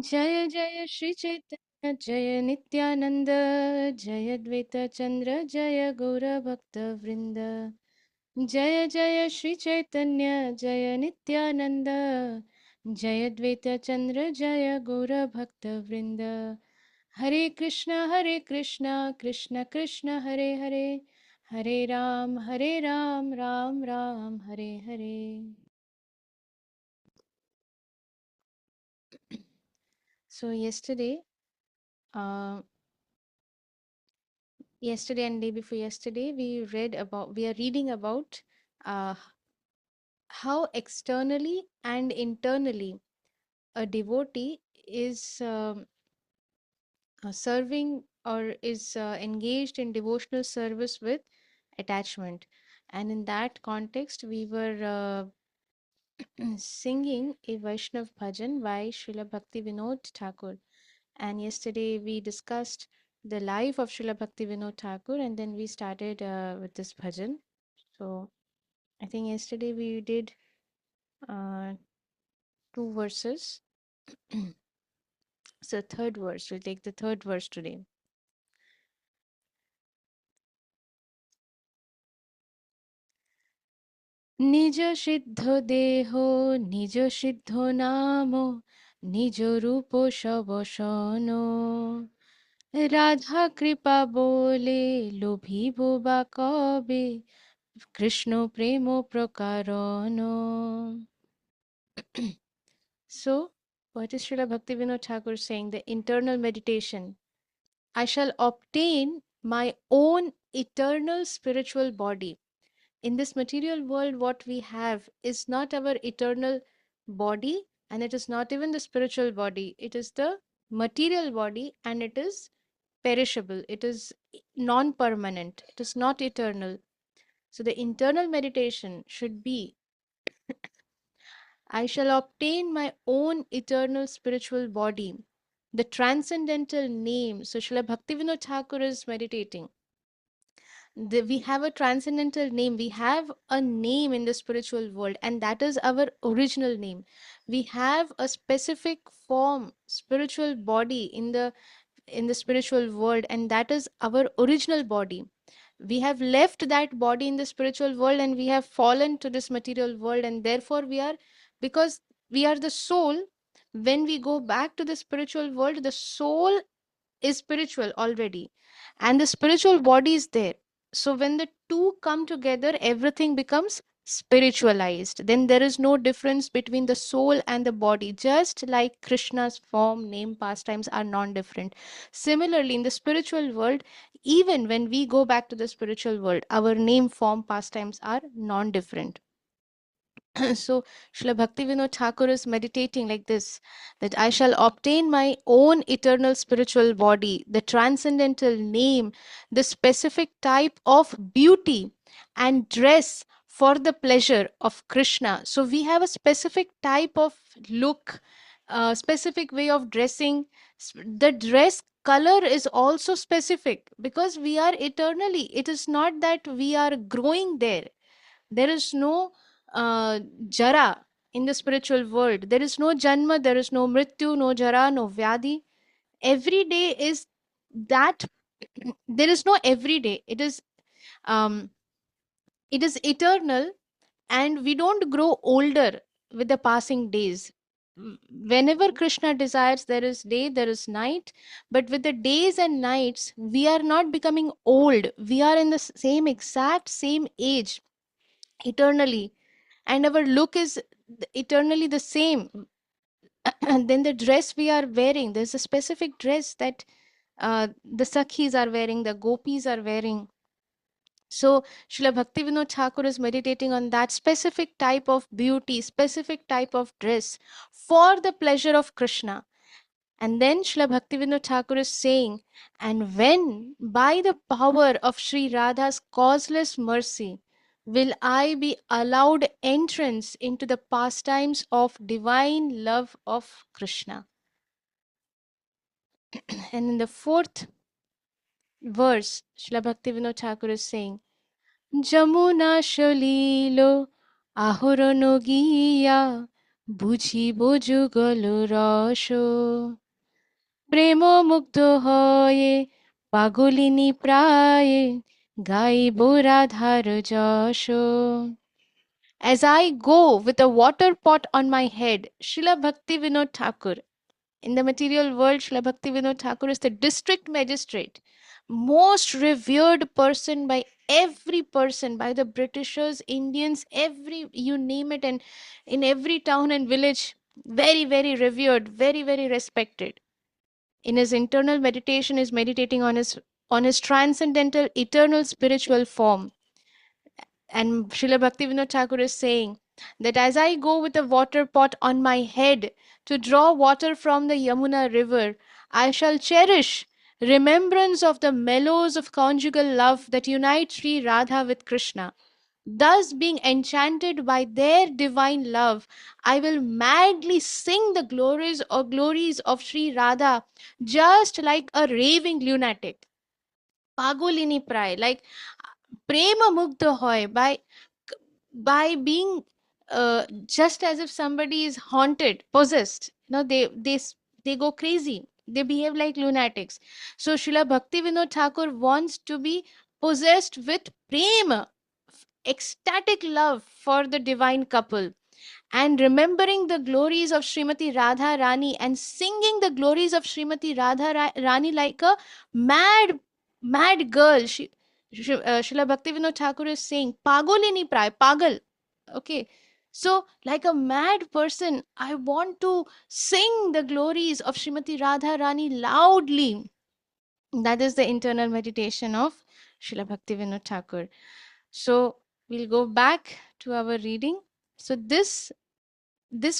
Jaya Jaya Shri Chaitanya Jaya Nityananda Jaya Dvaita Chandra Jaya Gaura Bhakta Vrinda Jaya Jaya Shri Chaitanya Jaya Nityananda Jaya Dvaita Chandra Jaya Gaura Bhakta Vrinda Hare Krishna Krishna Krishna Hare Hare Hare Ram Ram Ram Hare Hare. So uh, yesterday and day before yesterday, we are reading about uh, how externally and internally a devotee is serving or is engaged in devotional service with attachment. And in that context, we were singing a Vaishnav bhajan by Srila Bhaktivinod Thakur. And yesterday we discussed the life of Srila Bhaktivinod Thakur, and then we started with this bhajan. So I think yesterday we did uh, two verses. So third verse, we'll take the third verse today. Nija Siddho Deho, Nija Siddho Namo, Nijo Rupo Shabashano. Radha Kripa Bole, Lobhibo Ba Kabe, Krishna Premo Prakarano. So, what is Srila Bhaktivinoda Thakur saying? The internal meditation. I shall obtain my own eternal spiritual body. In this material world, what we have is not our eternal body, and it is not even the spiritual body. It is the material body, and it is perishable. It is non-permanent. It is not eternal. So the internal meditation should be, I shall obtain my own eternal spiritual body, the transcendental name. So Srila Bhaktivinoda Thakur is meditating. We have a transcendental name. We have a name in the spiritual world, and that is our original name. We have a specific form, spiritual body in the spiritual world, and that is our original body. We have left that body in the spiritual world and we have fallen to this material world, and therefore we are, because we are the soul, when we go back to the spiritual world, the soul is spiritual already and the spiritual body is there. So when the two come together, everything becomes spiritualized. Then there is no difference between the soul and the body, just like Krishna's form, name, pastimes are non-different. Similarly, in the spiritual world, even when we go back to the spiritual world, our name, form, pastimes are non-different. So Srila Bhaktivinoda Thakur is meditating like this, that I shall obtain my own eternal spiritual body, the transcendental name, the specific type of beauty and dress for the pleasure of Krishna. So we have a specific type of look, a specific way of dressing. The dress color is also specific because we are eternally. It is not that we are growing there. There is no jara in the spiritual world. There is no janma, there is no mrityu, no jara, no vyadi. Every day is that. There is no every day. Um, it is eternal, and we don't grow older with the passing days. Whenever Krishna desires, there is day, there is night. But with the days and nights, we are not becoming old. We are in the same exact same age eternally, and our look is eternally the same. And then the dress we are wearing, there's a specific dress that the sakhis are wearing, the gopis are wearing. So Srila Bhaktivinoda Thakur is meditating on that specific type of beauty, specific type of dress for the pleasure of Krishna. And then Srila Bhaktivinoda Thakur is saying, and when by the power of Sri Radha's causeless mercy will I be allowed entrance into the pastimes of divine love of Krishna. And in the fourth verse, Srila Bhaktivinoda Thakur is saying, Jamuna Shalilo Ahurano Giya বুঝিব যুগল রস প্রেম মুগ্ধ হয়ে পাগলিনী প্রায়ে গাইব রাধার যশ as I go with a water pot on my head. Srila Bhaktivinoda Thakur. In the material world, Srila Bhaktivinoda Thakur is the district magistrate, most revered person by every person, by the Britishers, Indians, every, you name it, and in every town and village, very, very revered, very, very respected. In his internal meditation, is meditating on his transcendental, eternal spiritual form. And Srila Bhaktivinoda Thakur is saying that as I go with a water pot on my head to draw water from the Yamuna river, I shall cherish remembrance of the mellows of conjugal love that unite Sri Radha with Krishna. Thus, being enchanted by their divine love, I will madly sing the glories of Sri Radha, just like a raving lunatic. Pagolini pray, like prema mugdha hoy, by being just as if somebody is haunted, possessed. They go crazy, they behave like lunatics. So Srila Bhakti Vinod Thakur wants to be possessed with prema, ecstatic love for the divine couple, and remembering the glories of Srimati Radha Rani and singing the glories of Srimati Radha Rani like a mad girl. Srila Bhaktivinoda Thakur is saying, Pagolini pray, pagal. Okay. So, like a mad person, I want to sing the glories of Srimati Radha Rani loudly. That is the internal meditation of Srila Bhaktivinoda Thakur. So, we'll go back to our reading. So, this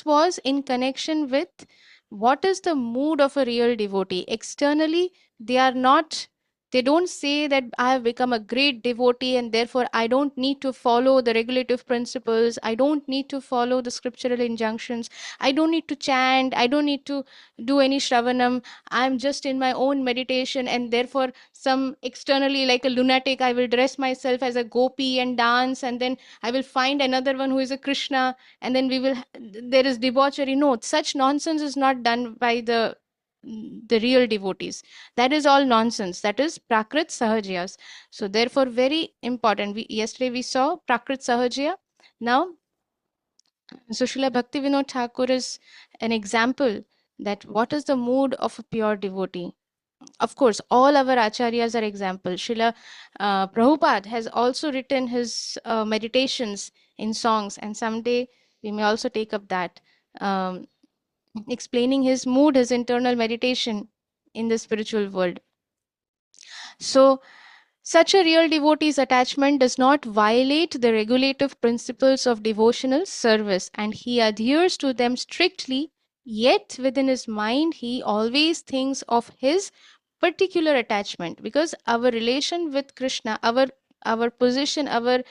was in connection with what is the mood of a real devotee. Externally, they are not, they don't say that I have become a great devotee and therefore I don't need to follow the regulative principles, I don't need to follow the scriptural injunctions, I don't need to chant, I don't need to do any shravanam, I'm just in my own meditation, and therefore some externally, like a lunatic, I will dress myself as a gopi and dance, and then I will find another one who is a Krishna, and then we will there is debauchery. No, such nonsense is not done by the real devotees. That is all nonsense. That is prakrit sahajyas. So therefore, very important. Yesterday we saw prakrit sahajya. Now Sushila Bhakti Vinod Thakur is an example that what is the mood of a pure devotee. Of course, all our acharyas are examples. Srila Prabhupada has also written his meditations in songs, and someday we may also take up that, um, explaining his mood, his internal meditation in the spiritual world. So, such a real devotee's attachment does not violate the regulative principles of devotional service, and he adheres to them strictly, yet within his mind he always thinks of his particular attachment, because our relation with Krishna, our position, our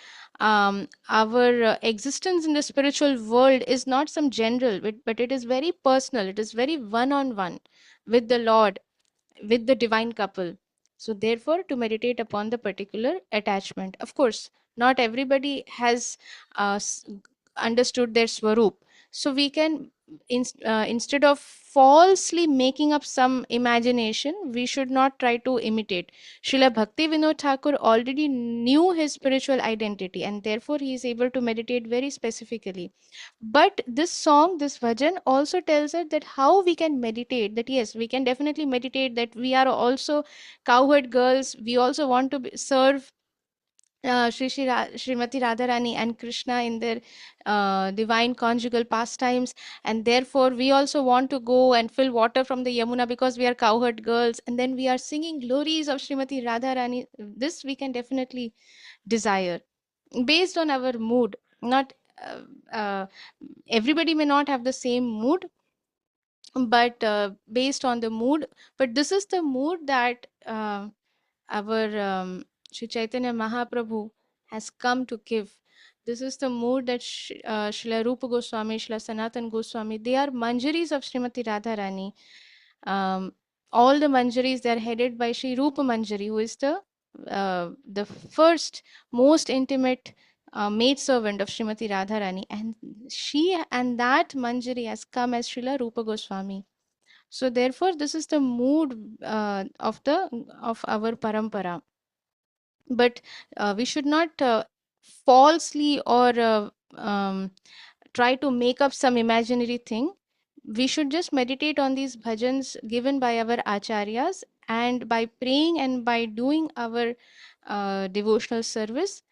existence in the spiritual world is not some general, but it is very personal, it is very one on one with the Lord, with the divine couple. So therefore, to meditate upon the particular attachment, of course not everybody has understood their swarup, so we can instead of falsely making up some imagination, we should not try to imitate. Srila Bhakti Vinod Thakur already knew his spiritual identity, and therefore he is able to meditate very specifically. But this song, this bhajan also tells us that how we can meditate, that yes, we can definitely meditate, that we are also cowherd girls, we also want to serve Srimati Radharani and Krishna in their divine conjugal pastimes, and therefore we also want to go and fill water from the Yamuna because we are cowherd girls, and then we are singing glories of Srimati Radharani. This we can definitely desire based on our mood. Not everybody may not have the same mood, but based on the mood. But this is the mood that our Sri Chaitanya Mahaprabhu has come to give. This is the mood that Srila Rupa Goswami, Srila Sanatan Goswami, they are manjaris of Srimati Radharani. Um, all the manjaris, they are headed by Sri Rupa Manjari, who is the first, most intimate maidservant of Srimati Radharani, and she and that Manjari has come as Srila Rupa Goswami. So therefore, this is the mood of our parampara. But we should not falsely or try to make up some imaginary thing. We should just meditate on these bhajans given by our acharyas, and by praying and by doing our devotional service,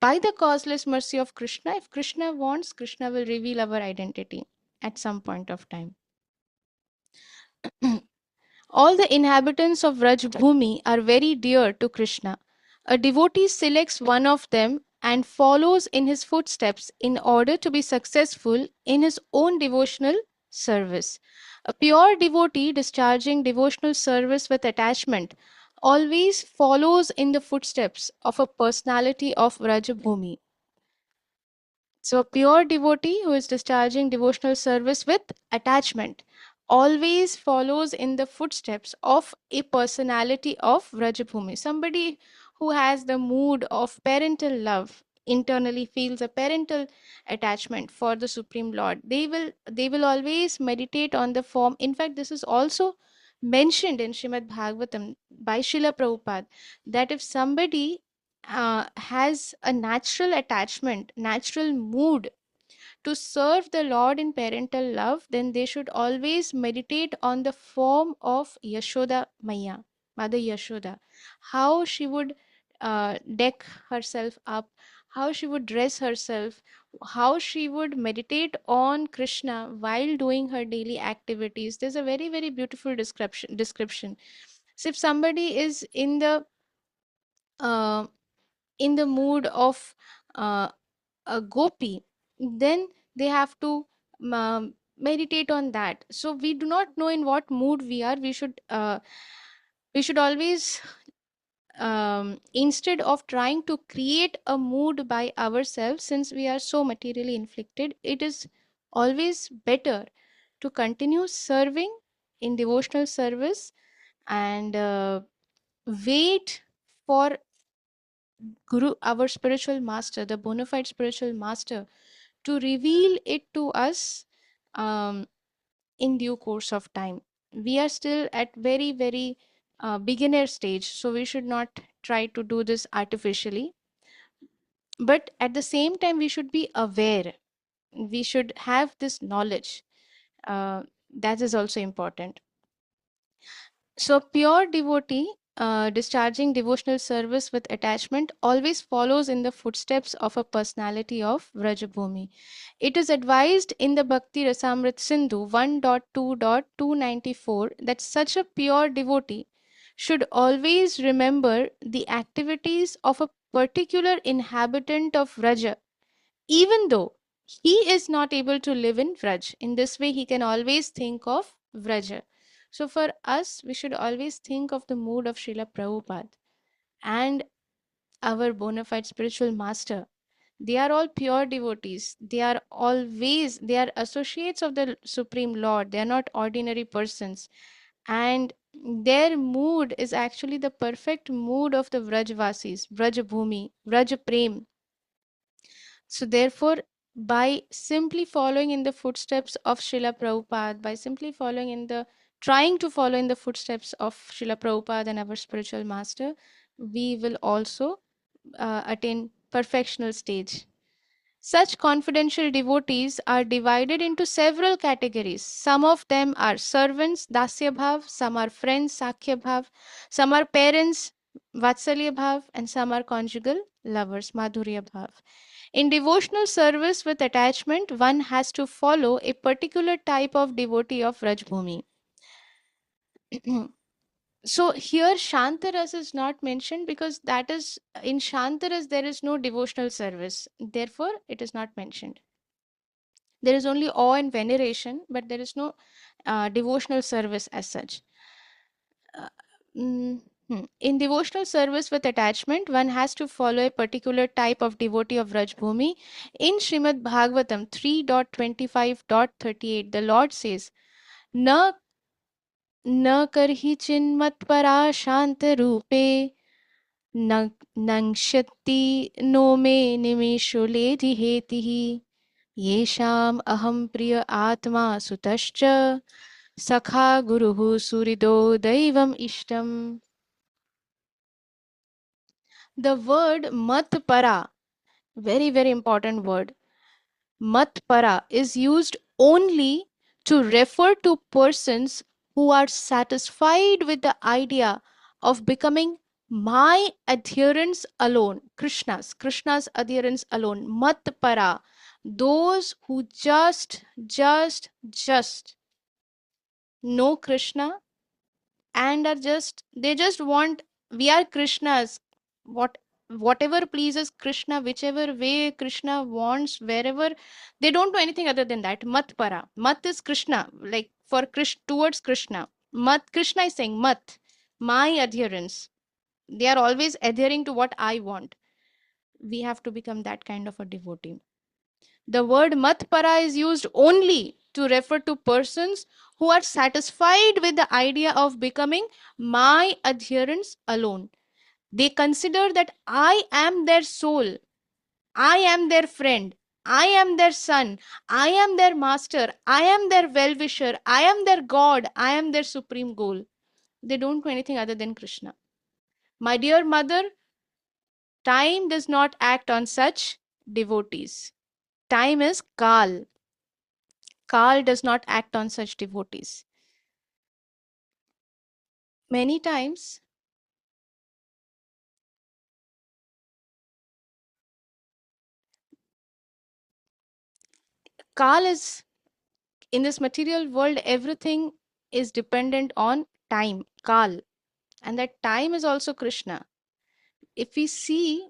by the causeless mercy of Krishna, if Krishna wants, Krishna will reveal our identity at some point of time. All the inhabitants of Rajbhumi are very dear to Krishna. A devotee selects one of them and follows in his footsteps in order to be successful in his own devotional service. A pure devotee discharging devotional service with attachment always follows in the footsteps of a personality of Rajbhumi. So, a pure devotee who is discharging devotional service with attachment always follows in the footsteps of a personality of Vrajabhumi. Somebody who has the mood of parental love, internally feels a parental attachment for the Supreme Lord. They will always meditate on the form. In fact, this is also mentioned in Srimad Bhagavatam by Srila Prabhupada, that if somebody has a natural attachment, natural mood to serve the Lord in parental love, then they should always meditate on the form of Yashoda Maya, Mother Yashoda, how she would deck herself up, how she would dress herself, how she would meditate on Krishna while doing her daily activities. There's a very, very beautiful description. So if somebody is uh, in the mood of a gopi, then they have to meditate on that. So we do not know in what mood we are. We should always, instead of trying to create a mood by ourselves, since we are so materially inflicted, it is always better to continue serving in devotional service, and wait for Guru, our spiritual master, the bona fide spiritual master, to reveal it to us um, in due course of time. We are still at very, very beginner stage, so we should not try to do this artificially. But at the same time, we should be aware. We should have this knowledge. That is also important. So, pure devotee discharging devotional service with attachment always follows in the footsteps of a personality of Vrajabhumi. It is advised in the Bhakti Rasamrit Sindhu 1.2.294 that such a pure devotee should always remember the activities of a particular inhabitant of Vraja, even though he is not able to live in Vraj. In this way, he can always think of Vraja. So for us, we should always think of the mood of Srila Prabhupada and our bona fide spiritual master. They are all pure devotees. They are associates of the Supreme Lord. They are not ordinary persons. And their mood is actually the perfect mood of the Vrajvasis, Vrajabhumi, Vrajaprem. So therefore, by simply following in the footsteps of Srila Prabhupada, by simply trying to follow in the footsteps of Srila Prabhupada and our spiritual master, we will also attain perfectional stage. Such confidential devotees are divided into several categories. Some of them are servants, Dasya Bhav, some are friends, Sakhya Bhav, some are parents, Vatsalya Bhav, and some are conjugal lovers, Madhurya Bhav. In devotional service with attachment, one has to follow a particular type of devotee of Rajbhumi. So here Shantaras is not mentioned because that is in Shantaras there is no devotional service. Therefore, it is not mentioned. There is only awe and veneration, but there is no devotional service as such. Uh, In devotional service with attachment, one has to follow a particular type of devotee of Rajbhumi. In Srimad Bhagavatam 3.25.38, the Lord says, न न करहि चिन्मत्परा शांत रूपे नङ्क्षति no मे निमेषुलेधिहेतिः येषाम् अहं प्रिय आत्मा सुतश्च सखा गुरुः सुहृदो दैवम् इष्टम्. The word matpara, very, very important word, matpara is used only to refer to persons who are satisfied with the idea of becoming my adherents alone, Krishna's adherents alone, matpara, those who just know Krishna and are just, they just want, we are Krishna's, what whatever pleases Krishna, whichever way Krishna wants, wherever, they don't know anything other than that. Mat para, mat is Krishna, like for Krishna, towards Krishna. Mat, Krishna is saying mat, my adherence, they are always adhering to what I want. We have to become that kind of a devotee. The word matpara is used only to refer to persons who are satisfied with the idea of becoming my adherents alone. They consider that I am their soul, I am their friend, I am their son, I am their master, I am their well wisher, I am their God, I am their supreme goal. They don't know anything other than Krishna. My dear mother, time does not act on such devotees. Time is Kal. Kal does not act on such devotees. Many times, Kal is, in this material world, everything is dependent on time, Kal. And that time is also Krishna. If we see,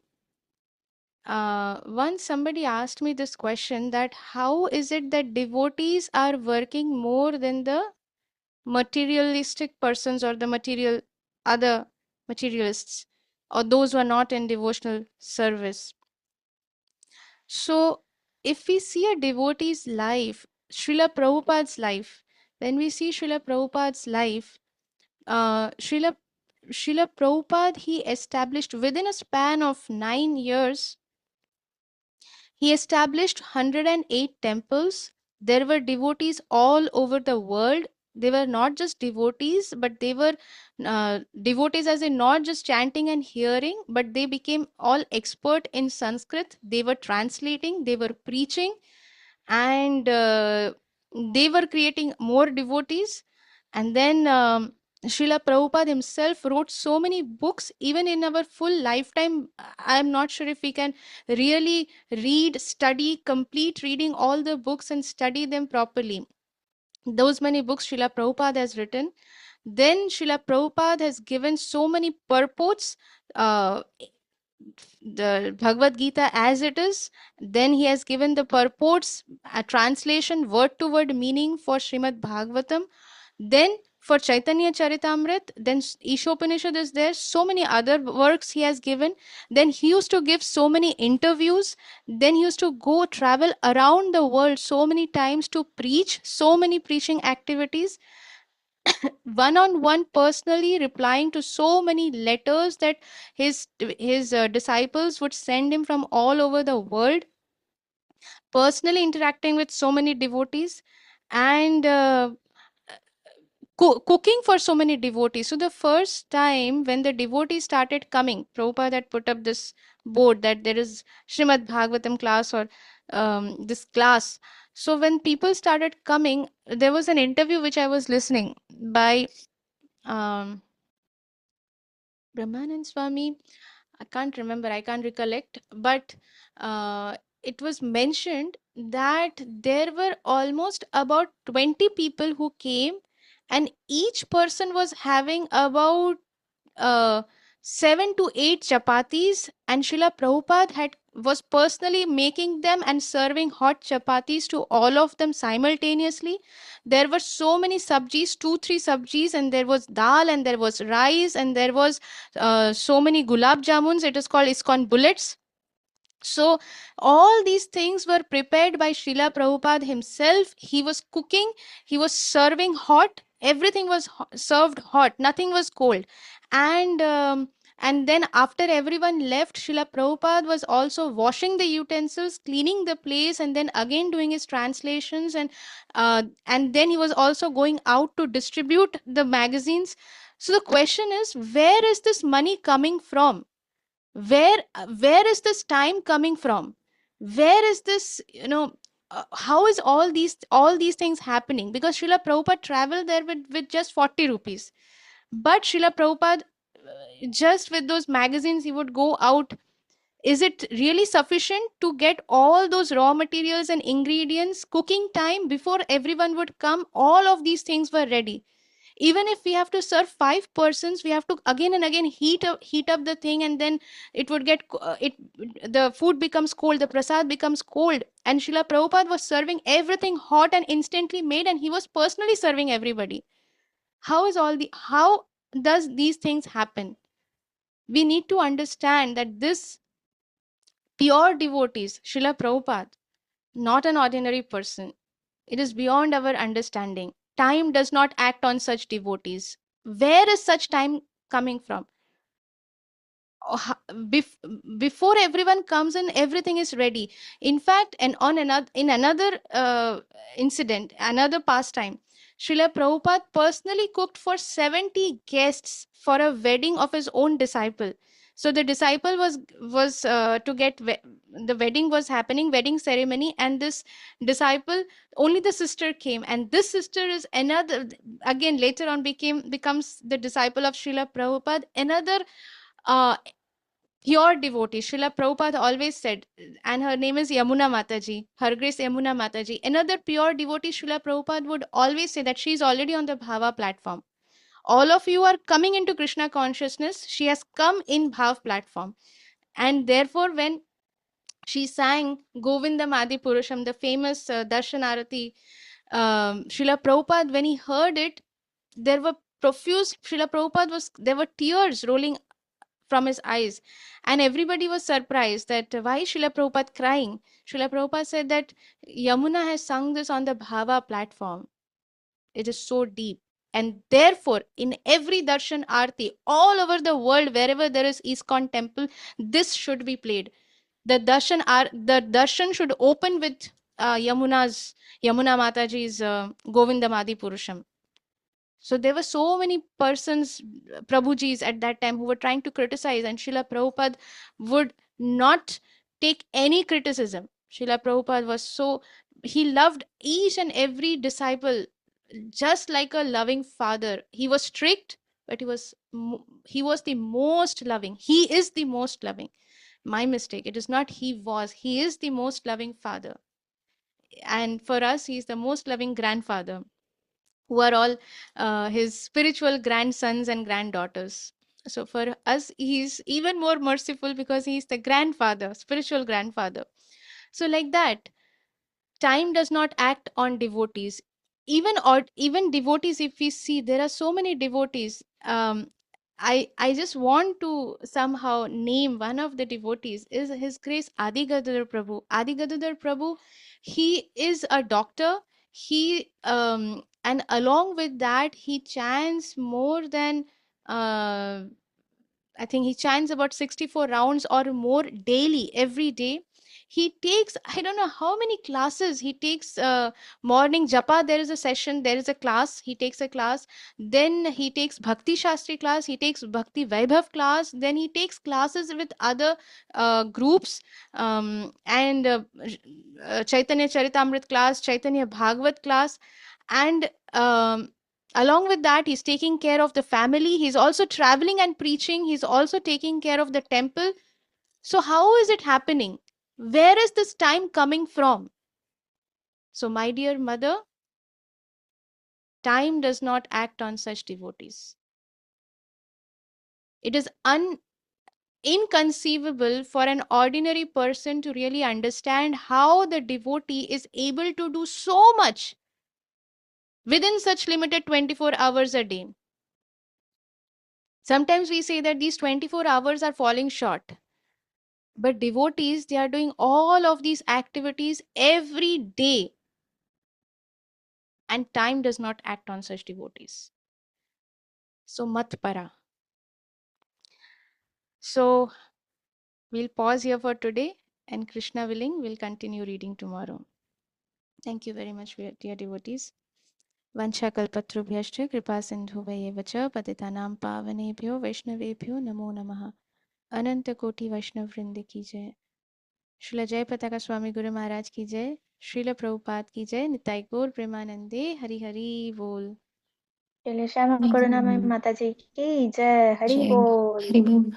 once somebody asked me this question, that how is it that devotees are working more than the materialistic persons or the material, other materialists, or those who are not in devotional service? So, if we see a devotee's life, Srila Prabhupada's life, when we see Srila Prabhupada's life, uh, Srila, Srila Prabhupada, he established within a span of 9 years, he established 108 temples. There were devotees all over the world. They were not just devotees, but they were devotees as in not just chanting and hearing, but they became all expert in Sanskrit. They were translating, they were preaching, and they were creating more devotees. And then Srila Prabhupada himself wrote so many books, even in our full lifetime. I'm not sure if we can really read, study, complete reading all the books and study them properly. Those many books Srila Prabhupada has written. Then Srila Prabhupada has given so many purports, uh, the Bhagavad Gita as it is. Then he has given the purports, a translation, word to word meaning for Srimad Bhagavatam. Then for Chaitanya Charitamrit, then Ishopanishad is there, so many other works he has given. Then he used to give so many interviews. Then he used to go travel around the world so many times to preach, so many preaching activities, one on one, personally replying to so many letters that his disciples would send him from all over the world, personally interacting with so many devotees, and cooking for so many devotees. So the first time when the devotees started coming, Prabhupada had put up this board that there is Srimad Bhagavatam class, or this class. So when people started coming, there was an interview which I was listening by um, Brahmanand Swami. I can't remember, I can't recollect, but it was mentioned that there were almost about 20 people who came, and each person was having about uh, 7 to 8 chapatis, and Srila Prabhupada had was personally making them and serving hot chapatis to all of them simultaneously. There were so many sabjis, 2 3 sabjis, and there was dal, and there was rice, and there was so many gulab jamuns. It is called iskon bullets. So all these things were prepared by Srila Prabhupada himself. He was cooking, he was serving hot, everything was served hot, nothing was cold. And And then after everyone left, Srila Prabhupada was also washing the utensils, cleaning the place, and then again doing his translations. And then he was also going out to distribute the magazines. So the question is, where is this money coming from? Where is this time coming from? Where is this, how is all these things happening? Because Srila Prabhupada traveled there with just 40 rupees. But Srila Prabhupada, just with those magazines, he would go out. Is it really sufficient to get all those raw materials and ingredients, cooking time before everyone would come? All of these things were ready. Even if we have to serve 5 persons, we have to again and again heat up the thing, and then it would get it the food becomes cold, the prasad becomes cold, and Srila Prabhupada was serving everything hot and instantly made, and he was personally serving everybody. How does these things happen? We need to understand that this pure devotees, Srila Prabhupada, not an ordinary person. It is beyond our understanding. Time does not act on such devotees. Where is such time coming from? Oh, before everyone comes in, everything is ready. In fact, and on another in another incident, another pastime, Srila Prabhupada personally cooked for 70 guests for a wedding of his own disciple. So the disciple was to get the wedding was happening, wedding ceremony, and this disciple, only the sister came, and this sister is another, again later on becomes the disciple of Srila Prabhupada, another uh, pure devotee. Srila Prabhupada always said, and her name is Yamuna Mataji, Her Grace Yamuna Mataji. Another pure devotee, Srila Prabhupada would always say that she is already on the Bhava platform. All of you are coming into Krishna consciousness. She has come in Bhav platform. And therefore, when she sang Govindam Adi Purusham, the famous Darshan Arati, Srila Prabhupada, when he heard it, there were profuse, Srila Prabhupada there were tears rolling from his eyes. And everybody was surprised that why Srila Prabhupada crying. Srila Prabhupada said that Yamuna has sung this on the Bhava platform. It is so deep. And therefore, in every darshan arti, all over the world, wherever there is ISKCON temple, this should be played. The darshan should open with Yamuna Mataji's Govindamadi Purusham. So there were so many persons, Prabhujis at that time, who were trying to criticize, and Srila Prabhupada would not take any criticism. Srila Prabhupada was he loved each and every disciple just like a loving father. He was strict, but he was the most loving. He is the most loving. My mistake. It is not he was. He is the most loving father. And for us, he is the most loving grandfather, who are all his spiritual grandsons and granddaughters. So for us, he's even more merciful because he's the grandfather, spiritual grandfather. So, like that, time does not act on devotees. Even devotees, if we see, there are so many devotees. I just want to somehow name one of the devotees is His Grace Adi Gadadhar Prabhu. Adi Gadadhar Prabhu, he is a doctor. He and along with that, he chants more than I think he chants about 64 rounds or more daily, every day. He takes, I don't know how many classes. He takes morning japa, there is a session, there is a class. He takes a class. Then he takes Bhakti Shastri class. He takes Bhakti Vaibhav class. Then he takes classes with other groups, and Chaitanya Charitamrit class, Chaitanya Bhagavat class. And along with that, he's taking care of the family. He's also traveling and preaching. He's also taking care of the temple. So how is it happening? Where is this time coming from? So, my dear mother, time does not act on such devotees. It is inconceivable for an ordinary person to really understand how the devotee is able to do so much within such limited 24 hours a day. Sometimes we say that these 24 hours are falling short. But devotees, they are doing all of these activities every day, and time does not act on such devotees. So, mat para. So we'll pause here for today, and Krishna willing, we'll continue reading tomorrow. Thank you very much, dear devotees. वंशाकल्पतरुभ्यश्च कृपासिन्धुभ्येव च पतितानां पावनेभ्यो वैष्णवेभ्यो नमो नमः। अनंतकोटि वैष्णव वृंद की जय। श्रील जय पताका स्वामी गुरु महाराज की जय। श्रील प्रभुपाद की जय। निताई गौर प्रेमानंदे हरि हरि बोल। श्यामा करुणामयी माता जी की जय। हरि बोल। हरि बोल।